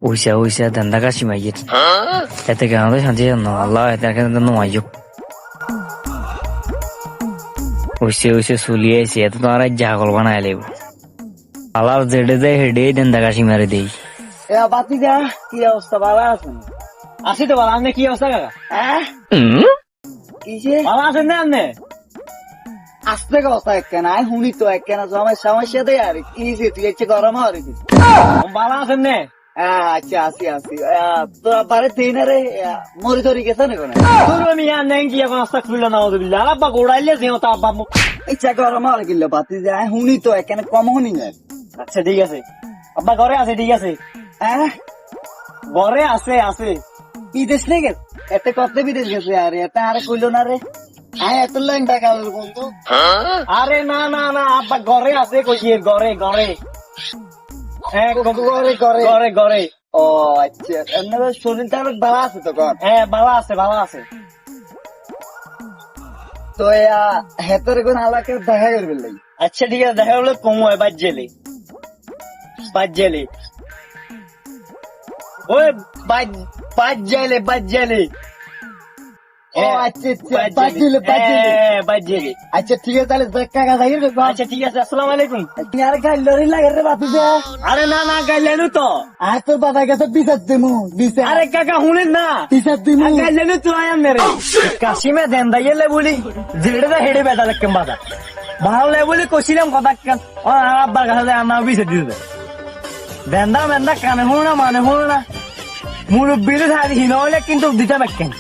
উইসা ধান্দা কাশি মাইয়ের এতে কেন তো শান্তি জানো আল্লাহ এতে কেন নোয়াইও উইসে চলিয়ে আইসি এত তোমার জাগল বানাই লাগব আল্লাহ জেডে দেয় হেডে ধান্দা কাশি মারি দেই বাতি যা কি অবস্থা ভালো আছেন? আছি তো ভালো। আপনি কি অবস্থা কাকা? ভালো আছেন না আপনি? আসতে কথা একখানা শুনি তো একখানা সমস্যা দেয় আর কি তুই হচ্ছে গরম আর কি ভালো আছেন না? আচ্ছা আছি তো বারে তিন রে মরি ধরি গেছে না কোন তুমি নেই কি এখন আস্তা খুললো না ওদিল্লা আব্বা গোড়াইলে যে তো আব্বা ইচ্ছা গরম আর কিলো বাতি যায় শুনি তো একখানা কম শুনি না। আচ্ছা ঠিক আছে আব্বা ঘরে আছে ঠিক আছে ঘরে আছে বিদেশ নেই গেছে এতে কত বিদেশ গেছে আরে এটা আরে কইলো না রে এত ল্যাংটা কালের বন্ধু আরে না আব্বা ঘরে আছে কইছি ঘরে হ্যাঁ ঘরে ও আচ্ছা এমনি শরীরটা অনেক ভালো আছে তো কর হ্যাঁ ভালো আছে তো হেতরে কোন আলাকে দেখা করবে লাগি আচ্ছা ঠিক আছে দেখা হলে কম হয় বাদ জেলে ওই বাদ জেলে আচ্ছা ঠিক আছে তাহলে আচ্ছা ঠিক আছে আসসালামু আলাইকুম। আর গাইলারি লাগে রে বাপি আরে না গাইলানু তো আর তোর বাবা কাছে বিচার দিমু আরে কাকা শুনেন না বিচার দিমু গাইলানু তো আয়াম মেরে কাশিমে দেন দাইলে বলি জেড়ে হেডে বেটা লাগকে বাবা ভালো লাগে বলি কইছিলাম কথা কেন আব্বার কাছে আমার বিচার দিতে বেন্দা কানে শুনো না মানে শুনো না মুরব্বীর হিন হইলে কিন্তু দিতে পারকেন